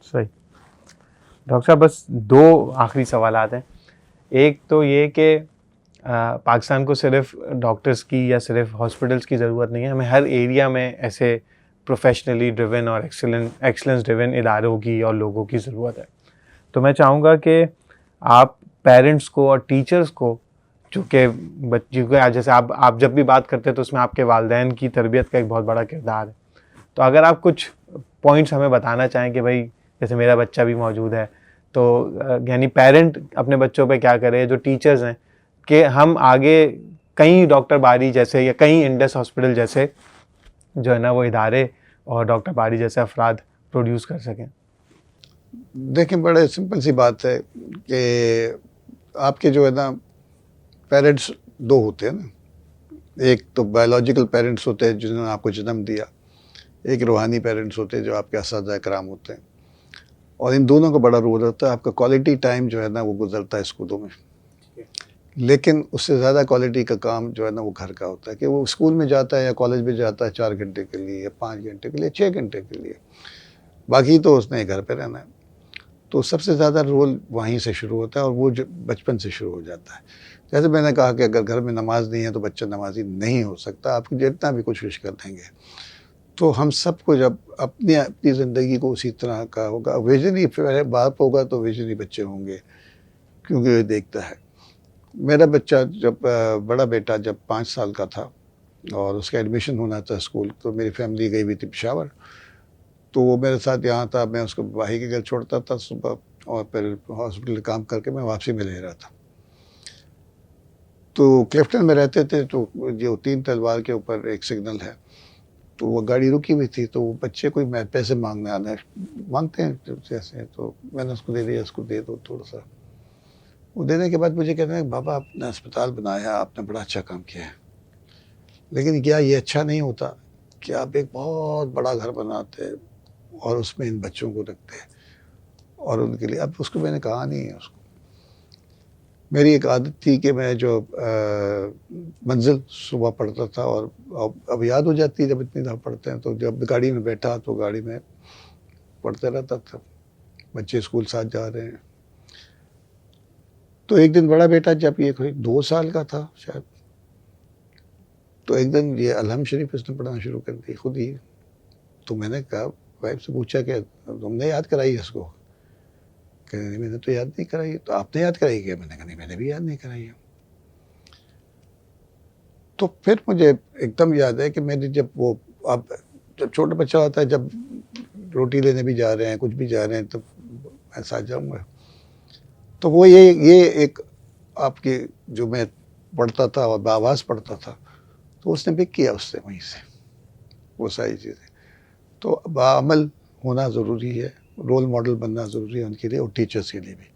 सही। डॉक्टर साहब बस 2 आखिरी सवालात हैं। एक तो ये कि पाकिस्तान को सिर्फ डॉक्टर्स की या सिर्फ हॉस्पिटल्स की ज़रूरत नहीं है, हमें हर एरिया में ऐसे प्रोफेशनली ड्रिवन और एक्सीलेंस ड्रिवन इदारों की और लोगों की ज़रूरत है। तो मैं चाहूँगा कि आप पेरेंट्स को और टीचर्स को, चूँकि बच्चों को जैसे आप जब भी बात करते हैं तो उसमें आपके वालिदैन की तरबियत का एक बहुत बड़ा किरदार है। तो अगर आप कुछ पॉइंट्स हमें बताना चाहें कि भाई जैसे मेरा बच्चा भी मौजूद है, तो यानी पेरेंट अपने बच्चों पे क्या करे, जो टीचर्स हैं, कि हम आगे कई डॉक्टर बारी जैसे या कई इंडस हॉस्पिटल जैसे जो है ना वो इदारे और डॉक्टर बारी जैसे अफराद प्रोड्यूस कर सकें। देखें, बड़े सिंपल सी बात है कि आपके जो है ना पेरेंट्स 2 होते हैं ना। एक तो बायोलॉजिकल पेरेंट्स होते हैं जिन्होंने आपको जन्म दिया, एक रूहानी पेरेंट्स होते हैं जो आपके असातिज़ा कराम होते हैं। और इन दोनों का बड़ा रोल होता है। आपका क्वालिटी टाइम जो है ना वो गुजरता है स्कूलों में, लेकिन उससे ज़्यादा क्वालिटी का काम जो है ना वो घर का होता है कि वो स्कूल में जाता है या कॉलेज में जाता है 4 घंटे के लिए या 5 घंटे के लिए, 6 घंटे के लिए, बाकी तो उसने घर पे रहना है। तो सबसे ज़्यादा रोल वहीं से शुरू होता है और वो जो बचपन से शुरू हो जाता है। जैसे मैंने कहा कि अगर घर में नमाज नहीं है तो बच्चा नमाजी नहीं हो सकता, आप जितना भी कोशिश कर देंगे। तो हम सबको जब अपनी अपनी ज़िंदगी को उसी तरह का होगा, विजन ही पहले बाप होगा तो विजन ही बच्चे होंगे, क्योंकि वो देखता है। मेरा बच्चा जब बड़ा बेटा जब 5 साल का था और उसका एडमिशन होना था स्कूल, तो मेरी फैमिली गई हुई थी पेशावर। तो वो मेरे साथ यहाँ था, मैं उसको भाई के घर छोड़ता था सुबह और फिर हॉस्पिटल काम करके मैं वापसी में ले रहा था। तो क्लिफ्टन में रहते थे, तो जो 3 तलवार के ऊपर एक सिग्नल है, तो वो गाड़ी रुकी हुई थी, तो वो बच्चे कोई मैं पैसे मांगने आने मांगते हैं तो जैसे, तो मैंने उसको दे दिया, उसको दे दो थोड़ा सा। वो देने के बाद मुझे कहते हैं, बाबा आपने अस्पताल बनाया, आपने बड़ा अच्छा काम किया है, लेकिन क्या ये अच्छा नहीं होता कि आप एक बहुत बड़ा घर बनाते और उसमें इन बच्चों को रखते और उनके लिए। अब उसको मैंने कहा नहीं है उसको। मेरी एक आदत थी कि मैं जो मंजिल सुबह पढ़ता था, और अब याद हो जाती है जब इतनी दफ़ा पढ़ते हैं, तो जब गाड़ी में बैठा तो गाड़ी में पढ़ते रहता था, बच्चे स्कूल साथ जा रहे हैं। तो एक दिन बड़ा बेटा जब ये कोई 2 साल का था शायद, तो एक दिन ये अलहम शरीफ इसने पढ़ना शुरू कर दी खुद ही। तो मैंने कहा, वाइफ से पूछा कि तुमने याद कराई है इसको? कह रही मैंने तो याद नहीं कराई। तो आपने याद कराई क्या? मैंने कहा नहीं, मैंने भी याद नहीं कराई है। तो फिर मुझे एकदम याद है कि मैंने जब वो, अब जब छोटा बच्चा होता है, जब रोटी लेने भी जा रहे हैं, कुछ भी जा रहे हैं, तो मैं साथ जाऊँगा। तो वो ये एक आपके जो मैं पढ़ता था और बाआवाज़ पढ़ता था, तो उसने पिक किया उससे वहीं से वो सारी चीज़ें। तो बाअमल होना ज़रूरी है, रोल मॉडल बनना ज़रूरी है उनके लिए और टीचर्स के लिए भी।